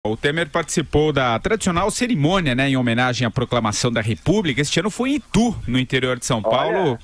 O Temer participou da tradicional cerimônia, em homenagem à proclamação da República. Este ano foi em Itu, no interior de São Paulo.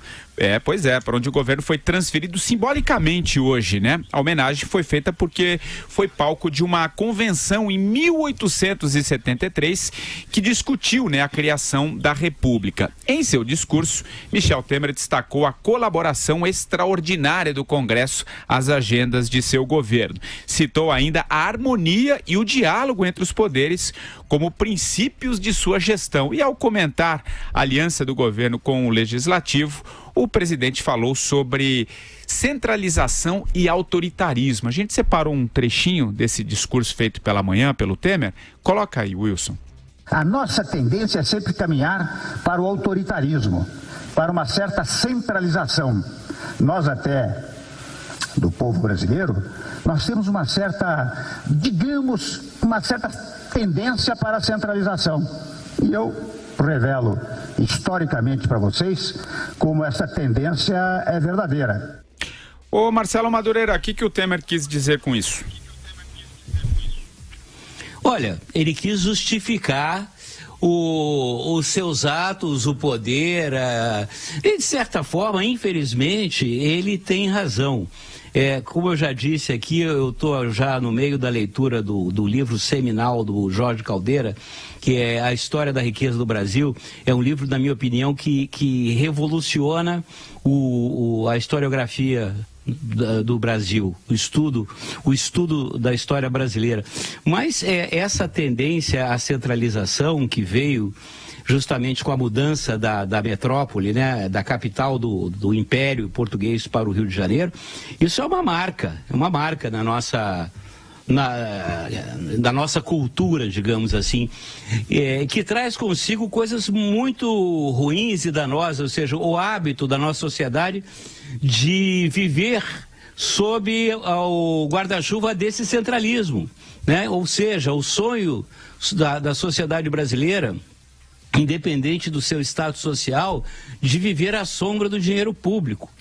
Para onde o governo foi transferido simbolicamente hoje, A homenagem foi feita porque foi palco de uma convenção em 1873 que discutiu, a criação da República. Em seu discurso, Michel Temer destacou a colaboração extraordinária do Congresso às agendas de seu governo. Citou ainda a harmonia e o diálogo entre os poderes como princípios de sua gestão. E ao comentar a aliança do governo com o Legislativo, o presidente falou sobre centralização e autoritarismo. A gente separou um trechinho desse discurso feito pela manhã pelo Temer. Coloca aí, Wilson. A nossa tendência é sempre caminhar para o autoritarismo, para uma certa centralização. Nós até, do povo brasileiro, nós temos uma certa, uma certa tendência para a centralização. E eu revelo historicamente para vocês como essa tendência é verdadeira. Ô Marcelo Madureira, o que o Temer quis dizer com isso? Olha, ele quis justificar os seus atos, o poder, e de certa forma, infelizmente, ele tem razão. Como eu já disse aqui, eu estou já no meio da leitura do livro seminal do Jorge Caldeira, que é A História da Riqueza do Brasil. É um livro, na minha opinião, que revoluciona a historiografia do Brasil, o estudo da história brasileira. Mas essa tendência à centralização que veio justamente com a mudança da metrópole, da capital do Império Português para o Rio de Janeiro, isso é uma marca da nossa cultura, digamos assim, que traz consigo coisas muito ruins e danosas, ou seja, o hábito da nossa sociedade de viver sob o guarda-chuva desse centralismo, Ou seja, o sonho da sociedade brasileira, independente do seu status social, de viver à sombra do dinheiro público,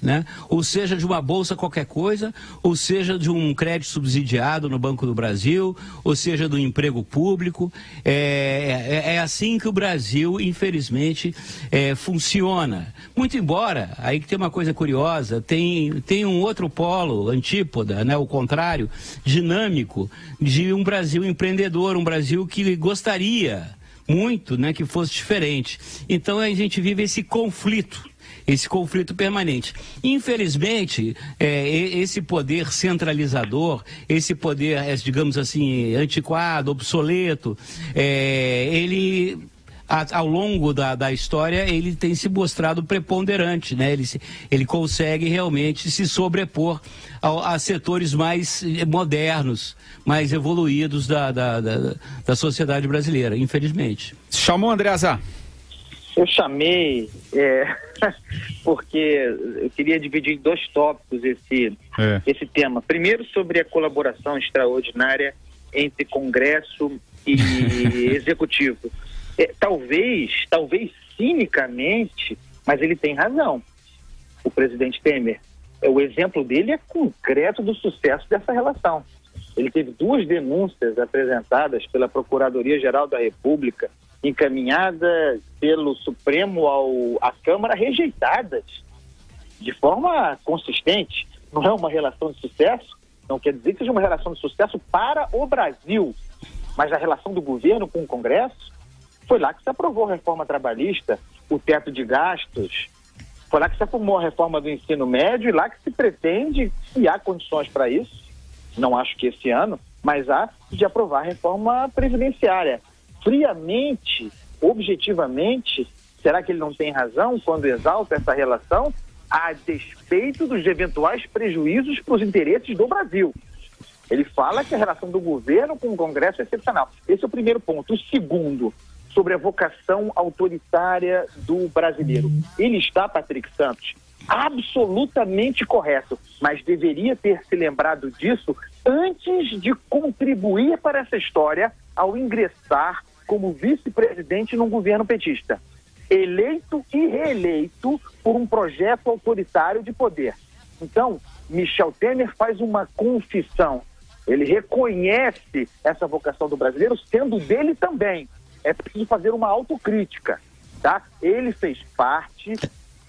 Ou seja, de uma bolsa qualquer coisa, ou seja, de um crédito subsidiado no Banco do Brasil, ou seja, do emprego público. É assim que o Brasil, infelizmente, funciona. Muito embora, aí que tem uma coisa curiosa, tem um outro polo, antípoda, o contrário, dinâmico, de um Brasil empreendedor, um Brasil que gostaria muito, que fosse diferente. Então a gente vive esse conflito permanente. Infelizmente, esse poder centralizador, esse poder, digamos assim, antiquado, obsoleto, ele, ao longo da história, ele tem se mostrado preponderante, Ele consegue realmente se sobrepor a setores mais modernos, mais evoluídos da sociedade brasileira, infelizmente. Chamou, Andreasa? Eu chamei porque eu queria dividir em dois tópicos esse tema. Primeiro, sobre a colaboração extraordinária entre Congresso e Executivo. Talvez cinicamente, mas ele tem razão, o presidente Temer. O exemplo dele é concreto do sucesso dessa relação. Ele teve 2 denúncias apresentadas pela Procuradoria-Geral da República, encaminhadas pelo Supremo à Câmara, rejeitadas de forma consistente. Não é uma relação de sucesso, não quer dizer que seja uma relação de sucesso para o Brasil, mas a relação do governo com o Congresso, foi lá que se aprovou a reforma trabalhista, o teto de gastos, foi lá que se formou a reforma do ensino médio e lá que se pretende, e há condições para isso, não acho que esse ano, mas há de aprovar a reforma previdenciária. Friamente, objetivamente, será que ele não tem razão quando exalta essa relação a despeito dos eventuais prejuízos para os interesses do Brasil? Ele fala que a relação do governo com o Congresso é excepcional. Esse é o primeiro ponto. O segundo, sobre a vocação autoritária do brasileiro. Ele está, Patrick Santos, absolutamente correto, mas deveria ter se lembrado disso antes de contribuir para essa história ao ingressar como vice-presidente num governo petista, eleito e reeleito por um projeto autoritário de poder. Então, Michel Temer faz uma confissão Ele reconhece essa vocação do brasileiro sendo dele também. É preciso fazer uma autocrítica, tá? Ele fez parte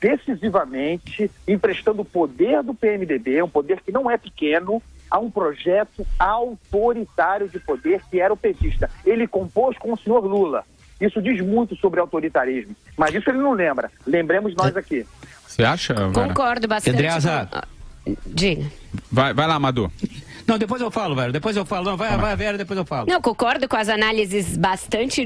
decisivamente, emprestando o poder do PMDB, um poder que não é pequeno, a um projeto autoritário de poder que era o petista. Ele compôs com o senhor Lula. Isso diz muito sobre autoritarismo, mas isso ele não lembra. Lembremos nós aqui. Você acha, Vera? Concordo bastante. Diga. Vai lá, Madu. Não, depois eu falo, velho. Depois eu falo. Não, vai, Vera, depois eu falo. Não, concordo com as análises bastante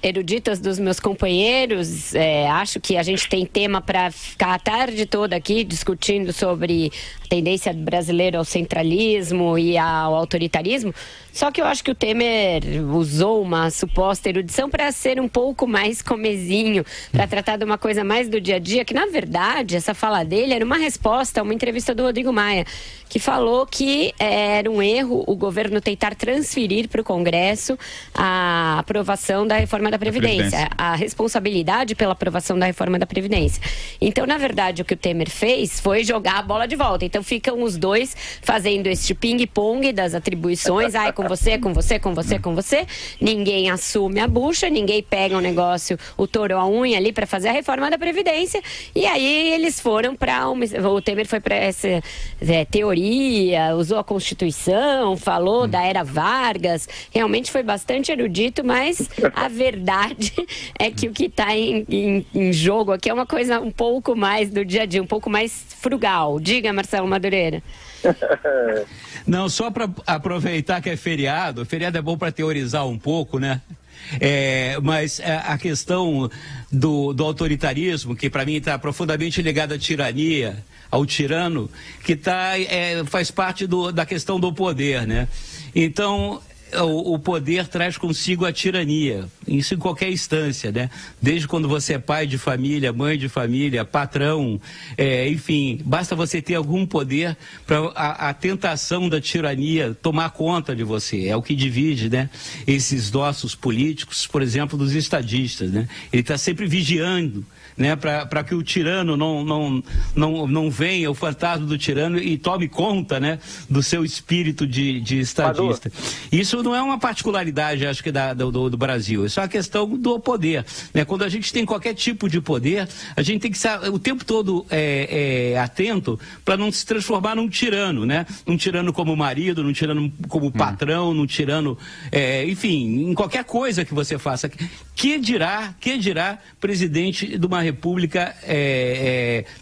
eruditas dos meus companheiros. Acho que a gente tem tema para ficar a tarde toda aqui discutindo sobre a tendência brasileira ao centralismo e ao autoritarismo. Só que eu acho que o Temer usou uma suposta erudição para ser um pouco mais comezinho, para tratar de uma coisa mais do dia a dia, que na verdade essa fala dele era uma resposta a uma entrevista do Rodrigo Maia, que falou que era um erro o governo tentar transferir para o Congresso a aprovação da reforma da Previdência, a responsabilidade pela aprovação da reforma da Previdência. Então, na verdade, o que o Temer fez foi jogar a bola de volta. Então, ficam os dois fazendo este ping-pong das atribuições, com você, com você, com você, com você. Ninguém assume a bucha, ninguém pega um negócio, o touro a unha ali para fazer a reforma da Previdência. E aí eles foram o Temer foi para essa teoria, usou a Constituição, falou da era Vargas. Realmente foi bastante erudito, mas a verdade é que o que está em jogo aqui é uma coisa um pouco mais do dia a dia, um pouco mais frugal. Diga, Marcelo Madureira. Não, só para aproveitar que é feriado é bom para teorizar um pouco, né? Mas a questão do autoritarismo, que para mim está profundamente ligada à tirania, ao tirano, que faz parte da questão do poder, né? Então, o poder traz consigo a tirania, isso em qualquer instância, né? Desde quando você é pai de família, mãe de família, patrão, enfim, basta você ter algum poder para a tentação da tirania tomar conta de você. É o que divide, né, esses nossos políticos, por exemplo, dos estadistas, né? Ele está sempre vigiando, né, para que o tirano não venha, o fantasma do tirano, e tome conta, né, do seu espírito de estadista. Isso não é uma particularidade, acho que, do Brasil. Isso é uma questão do poder, né? Quando a gente tem qualquer tipo de poder, a gente tem que estar o tempo todo atento para não se transformar num tirano, né? Num tirano como marido, num tirano como patrão, num tirano, enfim, em qualquer coisa que você faça. Que dirá presidente de uma república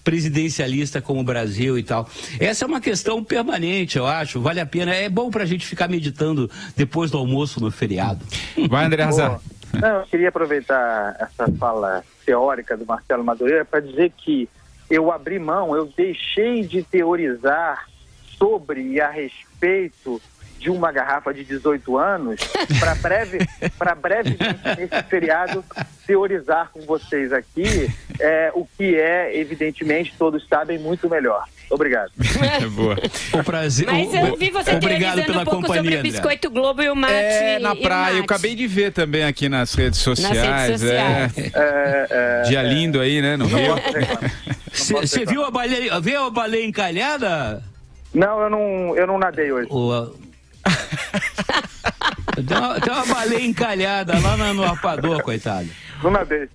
presidencialista como o Brasil e tal? Essa é uma questão permanente, eu acho. Vale a pena. É bom para a gente ficar meditando depois do almoço no feriado. Vai, André Hazard. Eu queria aproveitar essa fala teórica do Marcelo Madureira para dizer que eu deixei de teorizar sobre e a respeito de uma garrafa de 18 anos para brevemente nesse feriado teorizar com vocês aqui o que evidentemente, todos sabem muito melhor. Obrigado. Boa. O prazer. Mas eu vi você teorizando um pouco sobre o Biscoito Globo e o mate. Na praia. Eu acabei de ver também aqui nas redes sociais. Dia lindo aí, né? No Rio. Você viu a baleia encalhada? Não, eu não nadei hoje. Tem uma baleia encalhada lá no arpador, coitado. Não nadei.